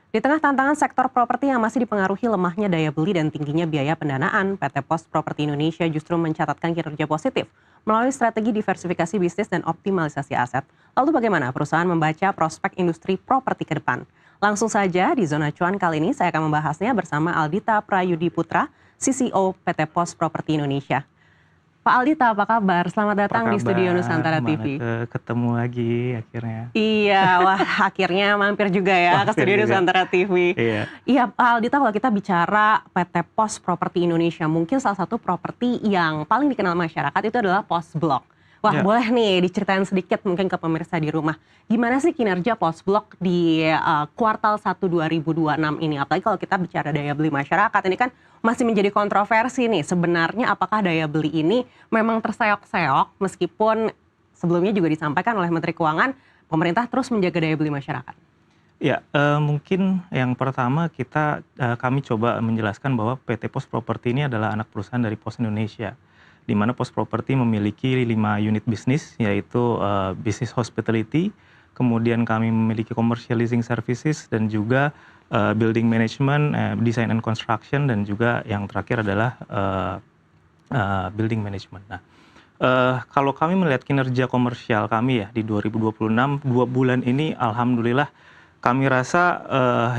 Di tengah tantangan sektor properti yang masih dipengaruhi lemahnya daya beli dan tingginya biaya pendanaan, PT Pos Properti Indonesia justru mencatatkan kinerja positif melalui strategi diversifikasi bisnis dan optimalisasi aset. Lalu bagaimana perusahaan membaca prospek industri properti ke depan? Langsung saja di Zona Cuan kali ini saya akan membahasnya bersama Aldita Prayudi Putra, CCO PT Pos Properti Indonesia. Pak Aldita, apa kabar? Selamat Apa datang di Studio kabar? Nusantara Mana TV. ketemu lagi akhirnya. Iya, wah akhirnya mampir juga ya ke Mampir Studio juga. Nusantara TV. Iya. Iya, Pak Aldita, kalau kita bicara PT Pos Properti Indonesia, mungkin salah satu properti yang paling dikenal masyarakat itu adalah Pos Blok. Wah, Ya, boleh nih diceritain sedikit mungkin ke pemirsa di rumah. Gimana sih kinerja Pos Blok di kuartal 1 2026 ini? Apalagi kalau kita bicara daya beli masyarakat, ini kan masih menjadi kontroversi nih. Sebenarnya apakah daya beli ini memang terseok-seok meskipun sebelumnya juga disampaikan oleh Menteri Keuangan, pemerintah terus menjaga daya beli masyarakat. ya, mungkin yang pertama kami coba menjelaskan bahwa PT Pos Properti ini adalah anak perusahaan dari Pos Indonesia, di mana Pos Properti memiliki 5 unit bisnis, yaitu bisnis hospitality, kemudian kami memiliki commercializing services, dan juga building management, design and construction, dan juga yang terakhir adalah building management. Nah, kalau kami melihat kinerja komersial kami ya di 2026, 2 bulan ini alhamdulillah kami rasa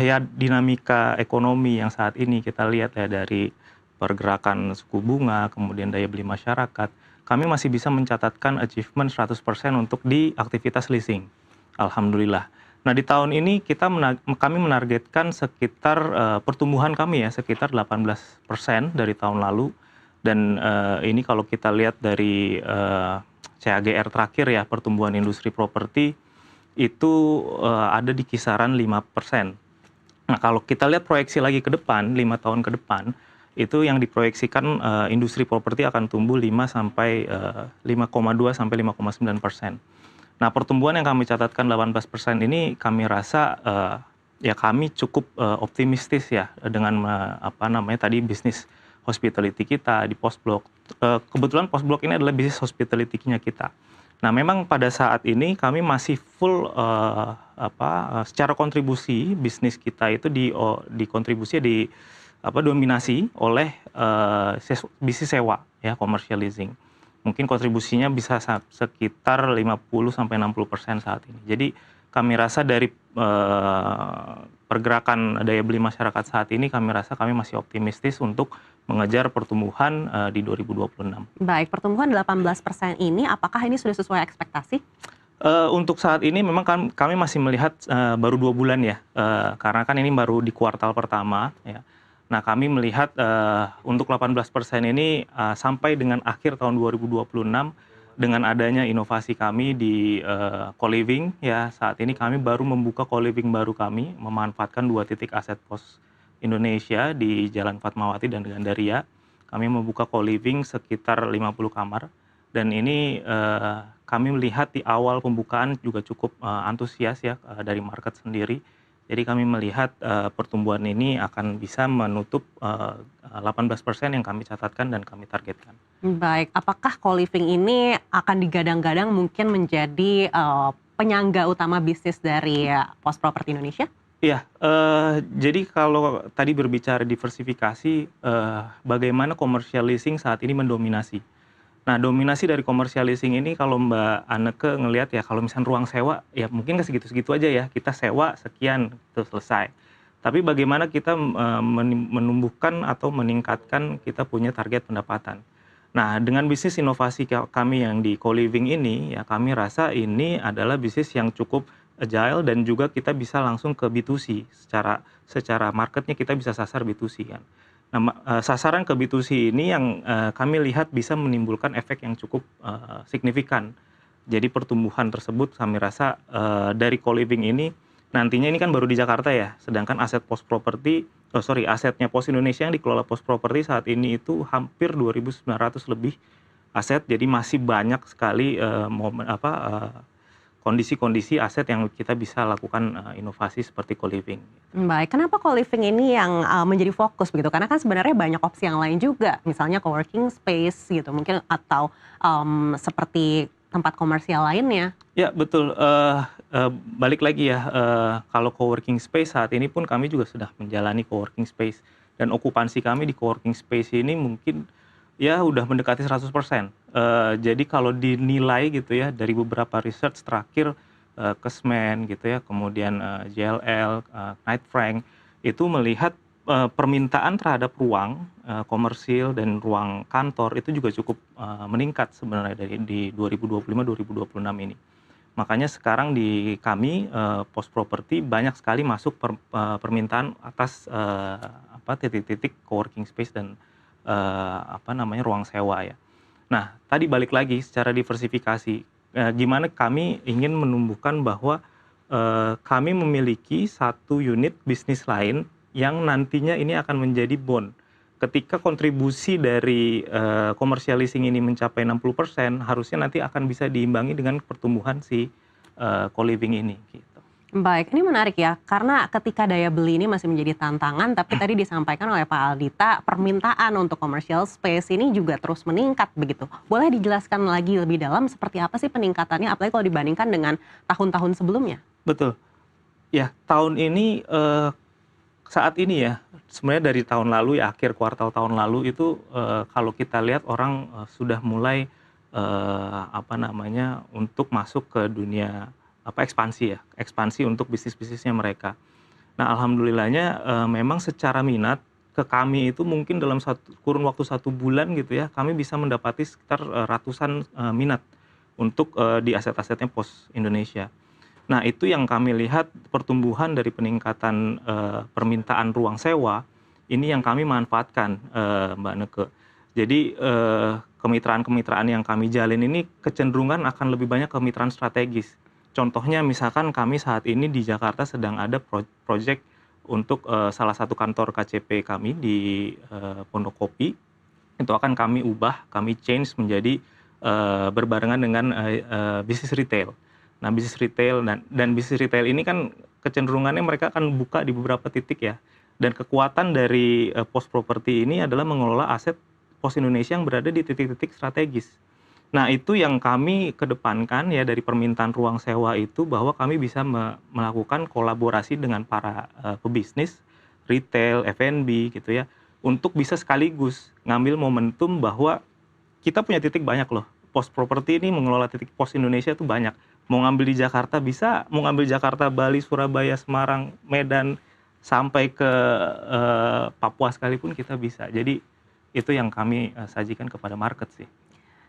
ya dinamika ekonomi yang saat ini kita lihat ya dari pergerakan suku bunga, kemudian daya beli masyarakat, kami masih bisa mencatatkan achievement 100% untuk di aktivitas leasing. Alhamdulillah. Nah, di tahun ini kami menargetkan sekitar pertumbuhan kami ya sekitar 18% dari tahun lalu. Dan ini kalau kita lihat dari CAGR terakhir ya, pertumbuhan industri properti itu ada di kisaran 5%. Nah, kalau kita lihat proyeksi lagi ke depan, 5 tahun ke depan, itu yang diproyeksikan industri properti akan tumbuh 5,2 sampai 5,9%. Nah, pertumbuhan yang kami catatkan 18% ini kami rasa ya kami cukup optimistis ya dengan tadi bisnis hospitality kita di Pos Blok. Kebetulan Pos Blok ini adalah bisnis hospitality-nya kita. Nah, memang pada saat ini kami masih full secara kontribusi bisnis kita itu dominasi oleh bisnis sewa ya, commercial leasing. Mungkin kontribusinya bisa sekitar 50-60% saat ini. Jadi kami rasa dari pergerakan daya beli masyarakat saat ini, kami rasa kami masih optimistis untuk mengejar pertumbuhan di 2026. Baik, pertumbuhan 18% ini apakah ini sudah sesuai ekspektasi? Untuk saat ini memang kami masih melihat baru 2 bulan ya, karena kan ini baru di kuartal pertama ya. Nah, kami melihat untuk 18% ini sampai dengan akhir tahun 2026 dengan adanya inovasi kami di co-living ya, saat ini kami baru membuka co-living baru kami, memanfaatkan 2 titik aset Pos Indonesia di Jalan Fatmawati dan Gandaria. Kami membuka co-living sekitar 50 kamar, dan ini kami melihat di awal pembukaan juga cukup antusias ya dari market sendiri. Jadi kami melihat pertumbuhan ini akan bisa menutup 18% yang kami catatkan dan kami targetkan. Baik, apakah co-living ini akan digadang-gadang mungkin menjadi penyangga utama bisnis dari Pos Properti Indonesia? Iya, jadi kalau tadi berbicara diversifikasi, bagaimana commercial leasing saat ini mendominasi. Nah, dominasi dari commercial leasing ini kalau Mbak Anneke ngelihat ya, kalau misalnya ruang sewa, ya mungkin nggak segitu-segitu aja ya, kita sewa sekian, itu selesai. Tapi bagaimana kita menumbuhkan atau meningkatkan kita punya target pendapatan. Nah, dengan bisnis inovasi kami yang di co-living ini, ya kami rasa ini adalah bisnis yang cukup agile dan juga kita bisa langsung ke B2C. Secara marketnya kita bisa sasar B2C kan. Nah, sasaran ke B2C ini yang kami lihat bisa menimbulkan efek yang cukup signifikan. Jadi pertumbuhan tersebut kami rasa dari co-living ini nantinya ini kan baru di Jakarta ya, sedangkan asetnya Pos Indonesia yang dikelola Pos Properti saat ini itu hampir 2.900 lebih aset, jadi masih banyak sekali kondisi-kondisi aset yang kita bisa lakukan inovasi seperti co-living. Baik, kenapa co-living ini yang menjadi fokus begitu? Karena kan sebenarnya banyak opsi yang lain juga, misalnya co-working space gitu mungkin, atau seperti tempat komersial lainnya. Ya betul, balik lagi ya, kalau coworking space saat ini pun kami juga sudah menjalani coworking space dan okupansi kami di coworking space ini mungkin ya udah mendekati 100%. Jadi kalau dinilai gitu ya dari beberapa research terakhir, Kesmen gitu ya, kemudian, JLL, Knight Frank, itu melihat, permintaan terhadap ruang, komersil dan ruang kantor itu juga cukup, meningkat sebenarnya di 2025, 2026 ini. Makanya sekarang di kami, Pos Properti banyak sekali masuk permintaan atas, titik-titik coworking space dan, ruang sewa ya. Nah, tadi balik lagi secara diversifikasi, gimana kami ingin menumbuhkan bahwa, kami memiliki satu unit bisnis lain yang nantinya ini akan menjadi bond. Ketika kontribusi dari, commercial leasing ini mencapai 60%, harusnya nanti akan bisa diimbangi dengan pertumbuhan si, co-living ini, gitu. Baik, ini menarik ya, karena ketika daya beli ini masih menjadi tantangan, tapi tadi disampaikan oleh Pak Aldita, permintaan untuk commercial space ini juga terus meningkat begitu. Boleh dijelaskan lagi lebih dalam seperti apa sih peningkatannya, apalagi kalau dibandingkan dengan tahun-tahun sebelumnya? Betul. Ya, tahun ini, saat ini ya, sebenarnya dari tahun lalu ya, akhir kuartal tahun lalu itu, kalau kita lihat orang, sudah mulai, untuk masuk ke dunia, ekspansi ya, ekspansi untuk bisnis-bisnisnya mereka. Nah, alhamdulillahnya, memang secara minat ke kami itu mungkin dalam kurun waktu 1 bulan gitu ya, kami bisa mendapati sekitar, ratusan, minat untuk, di aset-asetnya Pos Indonesia. Nah, itu yang kami lihat pertumbuhan dari peningkatan, permintaan ruang sewa, ini yang kami manfaatkan, Mbak Neke. Jadi, kemitraan-kemitraan yang kami jalin ini kecenderungan akan lebih banyak kemitraan strategis. Contohnya misalkan kami saat ini di Jakarta sedang ada project untuk, salah satu kantor KCP kami di, Pondokopi, itu akan kami ubah, kami change menjadi, berbarengan dengan, bisnis retail. Nah, bisnis retail dan bisnis retail ini kan kecenderungannya mereka akan buka di beberapa titik ya, dan kekuatan dari, Pos Properti ini adalah mengelola aset Pos Indonesia yang berada di titik-titik strategis. Nah, itu yang kami kedepankan ya dari permintaan ruang sewa itu, bahwa kami bisa melakukan kolaborasi dengan para, pebisnis, retail, F&B gitu ya, untuk bisa sekaligus ngambil momentum bahwa kita punya titik banyak loh. Pos Properti ini mengelola titik pos Indonesia itu banyak. Mau ngambil di Jakarta bisa, mau ngambil Jakarta, Bali, Surabaya, Semarang, Medan, sampai ke, Papua sekalipun kita bisa. Jadi itu yang kami, sajikan kepada market sih.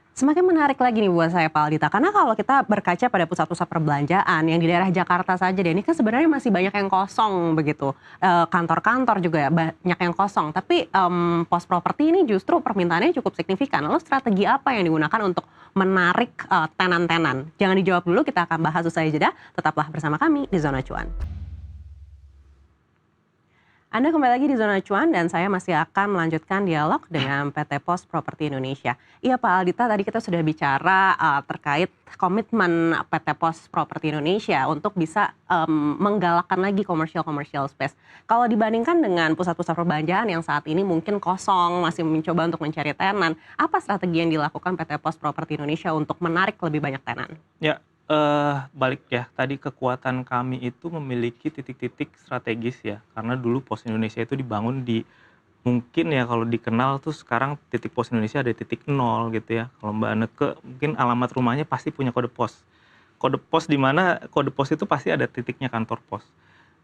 Semakin menarik lagi nih buat saya Pak Aldita, karena kalau kita berkaca pada pusat-pusat perbelanjaan yang di daerah Jakarta saja deh, ini kan sebenarnya masih banyak yang kosong begitu. Kantor-kantor juga banyak yang kosong, tapi Pos Properti ini justru permintaannya cukup signifikan. Lalu strategi apa yang digunakan untuk menarik tenan-tenan? Jangan dijawab dulu, kita akan bahas usai jeda. Tetaplah bersama kami di Zona Cuan. Anda kembali lagi di Zona Cuan dan saya masih akan melanjutkan dialog dengan PT Pos Properti Indonesia. Iya Pak Aldita, tadi kita sudah bicara terkait komitmen PT Pos Properti Indonesia untuk bisa menggalakkan lagi commercial space. Kalau dibandingkan dengan pusat-pusat perbelanjaan yang saat ini mungkin kosong, masih mencoba untuk mencari tenan, apa strategi yang dilakukan PT Pos Properti Indonesia untuk menarik lebih banyak tenan? Ya, balik ya, tadi kekuatan kami itu memiliki titik-titik strategis ya, karena dulu Pos Indonesia itu dibangun di, mungkin ya kalau dikenal tuh sekarang titik Pos Indonesia ada titik nol gitu ya. Kalau Mbak Neke mungkin alamat rumahnya pasti punya kode pos. Kode pos di mana kode pos itu pasti ada titiknya kantor pos.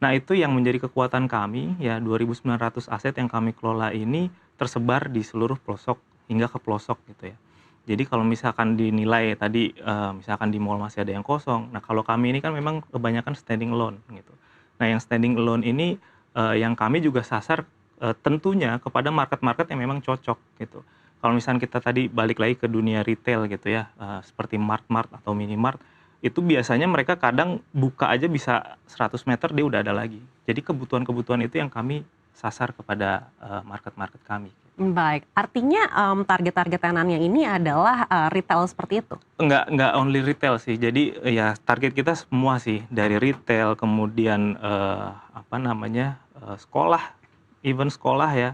Nah, itu yang menjadi kekuatan kami ya, 2.900 aset yang kami kelola ini tersebar di seluruh pelosok hingga ke pelosok gitu ya. Jadi kalau misalkan dinilai tadi, misalkan di mall masih ada yang kosong, nah kalau kami ini kan memang kebanyakan standing alone gitu. Nah, yang standing alone ini, yang kami juga sasar, tentunya kepada market-market yang memang cocok gitu. Kalau misalkan kita tadi balik lagi ke dunia retail gitu ya, seperti mart-mart atau minimart, itu biasanya mereka kadang buka aja bisa 100 meter dia udah ada lagi. Jadi kebutuhan-kebutuhan itu yang kami sasar kepada, market-market kami. Baik, artinya target-target tenannya ini adalah retail seperti itu? Enggak only retail sih. Jadi, ya target kita semua sih, dari retail, kemudian, sekolah, even sekolah ya,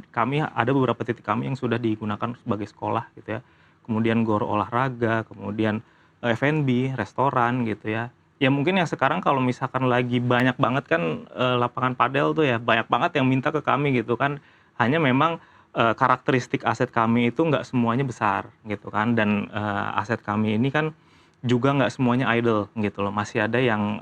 kami ada beberapa titik kami yang sudah digunakan sebagai sekolah gitu ya. Kemudian gor olahraga, kemudian, F&B, restoran gitu ya. Ya mungkin yang sekarang kalau misalkan lagi banyak banget kan, lapangan padel tuh ya, banyak banget yang minta ke kami gitu kan. Hanya memang, karakteristik aset kami itu nggak semuanya besar gitu kan, dan, aset kami ini kan juga nggak semuanya idle gitu loh, masih ada yang,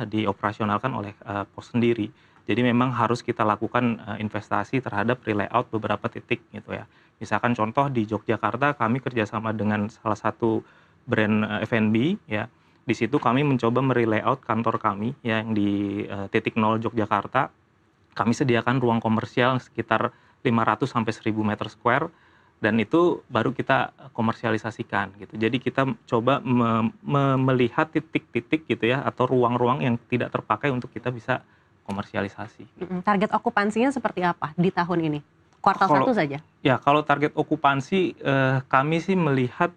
dioperasionalkan oleh, pos sendiri. Jadi memang harus kita lakukan, investasi terhadap re-layout beberapa titik gitu ya. Misalkan contoh di Yogyakarta kami kerjasama dengan salah satu brand, F&B ya, di situ kami mencoba me-re-layout kantor kami ya yang di, titik nol Yogyakarta. Kami sediakan ruang komersial sekitar 500 sampai 1.000 meter square dan itu baru kita komersialisasikan gitu. Jadi kita coba melihat titik-titik gitu ya atau ruang-ruang yang tidak terpakai untuk kita bisa komersialisasi gitu. Target okupansinya seperti apa di tahun ini? Kuartal Kalau 1 saja? ya kalau target okupansi, kami sih melihat,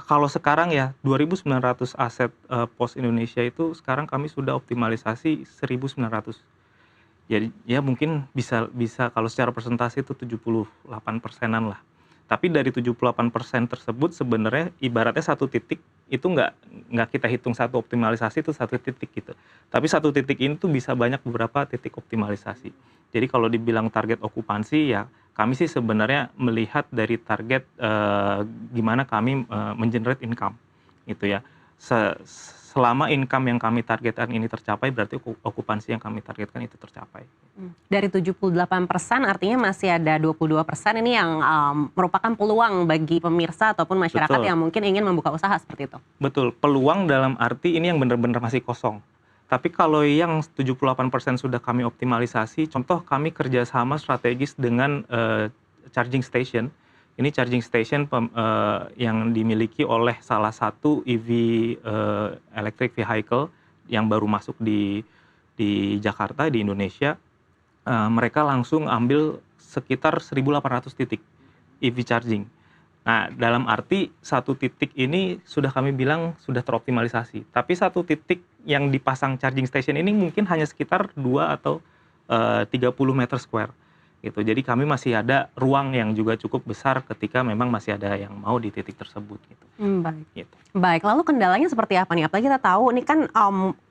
kalau sekarang ya 2.900 aset, Pos Indonesia itu sekarang kami sudah optimalisasi 1.900. Jadi ya mungkin bisa bisa kalau secara persentase itu 78%-an lah. Tapi dari 78% tersebut sebenarnya ibaratnya satu titik itu nggak kita hitung satu optimalisasi itu satu titik gitu. Tapi satu titik ini tuh bisa banyak beberapa titik optimalisasi. Jadi kalau dibilang target okupansi ya kami sih sebenarnya melihat dari target, gimana kami, men-generate income gitu ya. Selama income yang kami targetkan ini tercapai berarti okupansi yang kami targetkan itu tercapai. Dari 78% artinya masih ada 22% ini yang, merupakan peluang bagi pemirsa ataupun masyarakat Betul. yang mungkin ingin membuka usaha seperti itu? Betul, peluang dalam arti ini yang benar-benar masih kosong. Tapi kalau yang 78% sudah kami optimalisasi, contoh kami kerjasama strategis dengan, charging station. Ini charging station yang dimiliki oleh salah satu EV, electric vehicle yang baru masuk di Jakarta, di Indonesia. Mereka langsung ambil sekitar 1.800 titik EV charging. Nah, dalam arti satu titik ini sudah kami bilang sudah teroptimalisasi. Tapi satu titik yang dipasang charging station ini mungkin hanya sekitar 2 atau, 30 meter square gitu. Jadi kami masih ada ruang yang juga cukup besar ketika memang masih ada yang mau di titik tersebut gitu. Baik. Gitu. Baik, lalu kendalanya seperti apa nih? Apalagi kita tahu ini kan,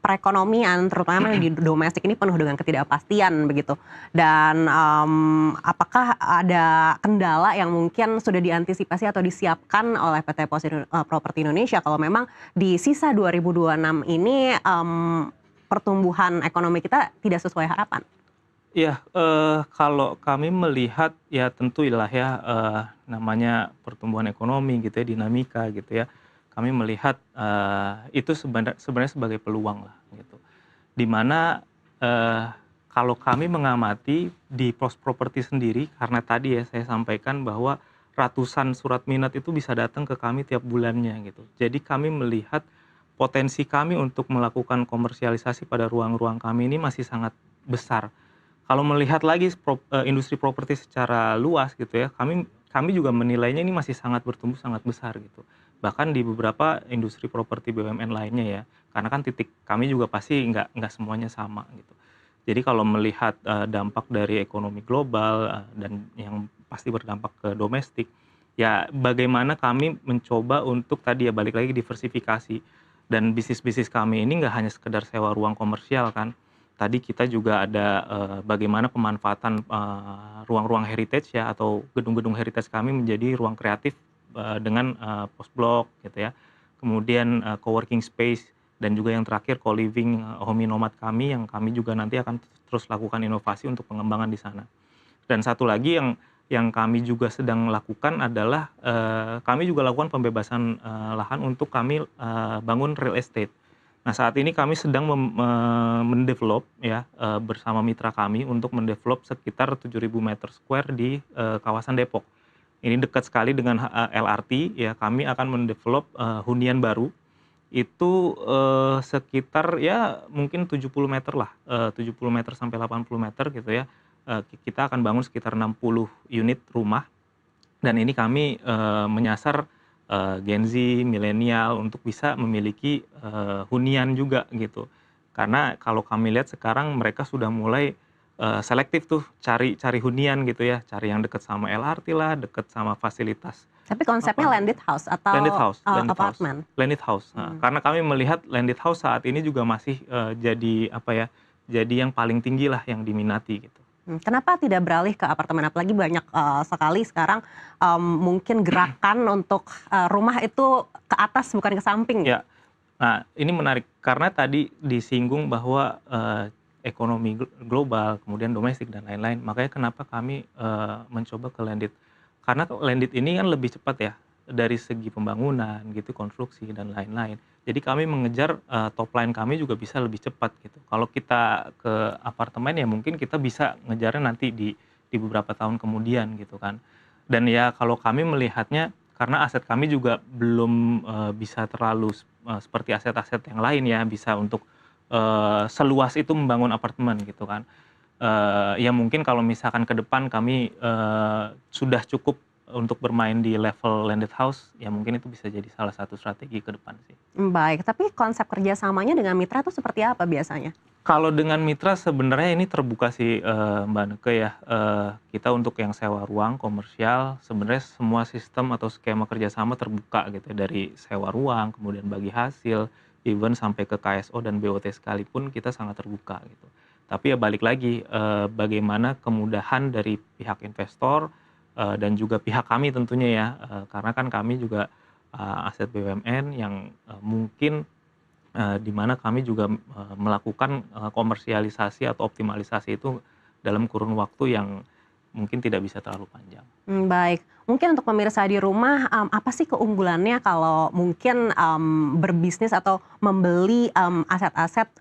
perekonomian terutama di domestik ini penuh dengan ketidakpastian begitu. Dan, apakah ada kendala yang mungkin sudah diantisipasi atau disiapkan oleh PT Pos Properti Indonesia kalau memang di sisa 2026 ini, pertumbuhan ekonomi kita tidak sesuai harapan? Iya, kalau kami melihat ya tentulah ya, namanya pertumbuhan ekonomi gitu ya, dinamika gitu ya. Kami melihat, itu sebenarnya sebagai peluang lah gitu. Di mana, kalau kami mengamati di Pos Properti sendiri karena tadi ya saya sampaikan bahwa ratusan surat minat itu bisa datang ke kami tiap bulannya gitu. Jadi kami melihat potensi kami untuk melakukan komersialisasi pada ruang-ruang kami ini masih sangat besar. Kalau melihat lagi industri properti secara luas gitu ya, kami juga menilainya ini masih sangat bertumbuh sangat besar gitu. Bahkan di beberapa industri properti BUMN lainnya ya, karena kan titik kami juga pasti nggak semuanya sama gitu. Jadi kalau melihat, dampak dari ekonomi global, dan yang pasti berdampak ke domestik, ya bagaimana kami mencoba untuk tadi ya balik lagi diversifikasi dan bisnis-bisnis kami ini nggak hanya sekedar sewa ruang komersial kan. Tadi kita juga ada, bagaimana pemanfaatan, ruang-ruang heritage ya atau gedung-gedung heritage kami menjadi ruang kreatif, dengan, post blok gitu ya. Kemudian, co-working space dan juga yang terakhir co-living, Homi Nomad kami yang kami juga nanti akan terus lakukan inovasi untuk pengembangan di sana. Dan satu lagi yang kami juga sedang lakukan adalah, kami juga lakukan pembebasan, lahan untuk kami, bangun real estate. Nah, saat ini kami sedang mendevelop ya, bersama mitra kami untuk mendevelop sekitar 7.000 meter square di, kawasan Depok. Ini dekat sekali dengan LRT ya, kami akan mendevelop, hunian baru, itu, sekitar ya mungkin 70 meter lah, 70 meter sampai 80 meter gitu ya. Kita akan bangun sekitar 60 unit rumah dan ini kami, menyasar, Gen Z, milenial untuk bisa memiliki, hunian juga gitu. Karena kalau kami lihat sekarang mereka sudah mulai, selektif tuh cari hunian gitu ya, cari yang deket sama LRT lah, deket sama fasilitas Tapi konsepnya apa, landed house atau apartemen? landed house. Nah, karena kami melihat landed house saat ini juga masih, jadi apa ya, jadi yang paling tinggi lah yang diminati gitu. Kenapa tidak beralih ke apartemen? Apalagi banyak sekali sekarang mungkin gerakan untuk rumah itu ke atas bukan ke samping. Ya, nah ini menarik karena tadi disinggung bahwa, ekonomi global, kemudian domestik dan lain-lain, makanya kenapa kami, mencoba ke landed. Karena landed ini kan lebih cepat ya, dari segi pembangunan gitu, konstruksi dan lain-lain. Jadi kami mengejar, top line kami juga bisa lebih cepat gitu. Kalau kita ke apartemen ya mungkin kita bisa ngejarnya nanti di beberapa tahun kemudian gitu kan. Dan ya kalau kami melihatnya karena aset kami juga belum, bisa terlalu seperti aset-aset yang lain ya, bisa untuk, seluas itu membangun apartemen gitu kan. Ya mungkin kalau misalkan ke depan kami, sudah cukup untuk bermain di level landed house, ya mungkin itu bisa jadi salah satu strategi ke depan sih. Baik, tapi konsep kerjasamanya dengan mitra itu seperti apa biasanya? Kalau dengan mitra sebenarnya ini terbuka sih, Mbak Neke ya, kita untuk yang sewa ruang komersial sebenarnya semua sistem atau skema kerjasama terbuka gitu ya, dari sewa ruang, kemudian bagi hasil, even sampai ke KSO dan BOT sekalipun kita sangat terbuka gitu. Tapi ya balik lagi, bagaimana kemudahan dari pihak investor, dan juga pihak kami tentunya ya, karena kan kami juga, aset BUMN yang, mungkin di mana kami juga, melakukan, komersialisasi atau optimalisasi itu dalam kurun waktu yang mungkin tidak bisa terlalu panjang. Baik. Mungkin untuk pemirsa di rumah, apa sih keunggulannya kalau mungkin, berbisnis atau membeli, aset-aset,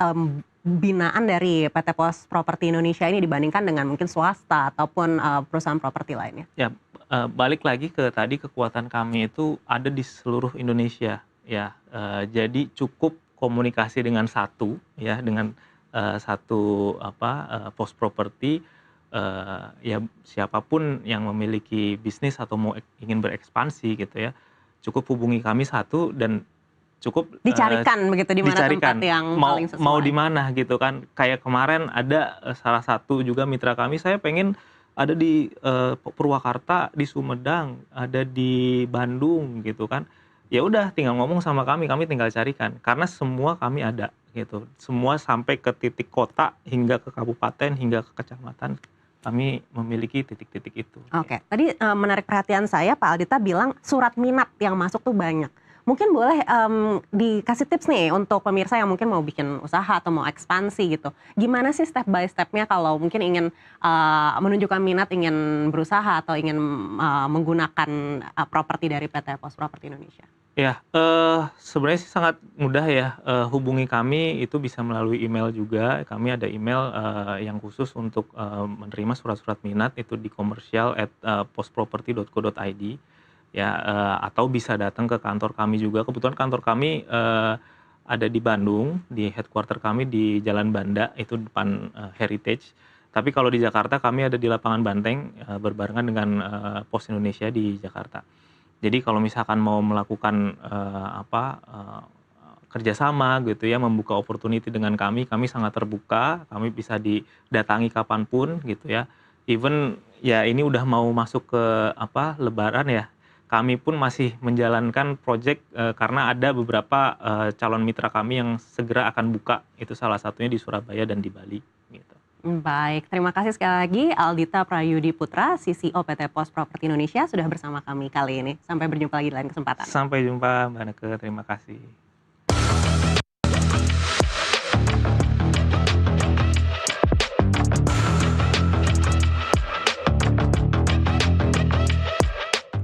binaan dari PT Pos Properti Indonesia ini dibandingkan dengan mungkin swasta ataupun, perusahaan properti lainnya? Ya, balik lagi ke tadi kekuatan kami itu ada di seluruh Indonesia ya, jadi cukup komunikasi dengan satu ya, dengan, satu apa, pos properti, ya siapapun yang memiliki bisnis atau ingin berekspansi gitu ya, cukup hubungi kami satu dan cukup, Dicarikan begitu di mana tempat dicarikan yang mau paling mau sesuai? di mana gitu kan. Kayak kemarin ada, salah satu juga mitra kami, saya pengen ada di, Purwakarta, di Sumedang, ada di Bandung gitu kan. Ya udah tinggal ngomong sama kami tinggal carikan, karena semua kami ada gitu. Semua sampai ke titik kota, hingga ke kabupaten, hingga ke kecamatan, kami memiliki titik-titik itu, Oke, gitu. tadi, menarik perhatian saya Pak Aldita bilang surat minat yang masuk tuh banyak. Mungkin boleh, dikasih tips nih untuk pemirsa yang mungkin mau bikin usaha atau mau ekspansi gitu. Gimana sih step by step-nya kalau mungkin ingin, menunjukkan minat, ingin berusaha atau ingin, menggunakan, properti dari PT Pos Properti Indonesia? Ya, sebenarnya sih sangat mudah ya, hubungi kami itu bisa melalui email juga. Kami ada email, yang khusus untuk, menerima surat-surat minat itu di komersial@posproperty.co.id ya, atau bisa datang ke kantor kami juga. Kebetulan kantor kami, ada di Bandung, di headquarter kami di Jalan Banda, itu depan, Heritage. Tapi kalau di Jakarta kami ada di Lapangan Banteng, berbarengan dengan, Pos Indonesia di Jakarta. Jadi kalau misalkan mau melakukan, kerjasama gitu ya, membuka opportunity dengan kami sangat terbuka, kami bisa didatangi kapanpun gitu ya. Even ya ini udah mau masuk ke lebaran ya, kami pun masih menjalankan project, karena ada beberapa, calon mitra kami yang segera akan buka, itu salah satunya di Surabaya dan di Bali, gitu. Baik, terima kasih sekali lagi Aldita Prayudi Putra, CCO PT Pos Properti Indonesia sudah bersama kami kali ini. Sampai berjumpa lagi di lain kesempatan. Sampai jumpa Mbak Neke, terima kasih.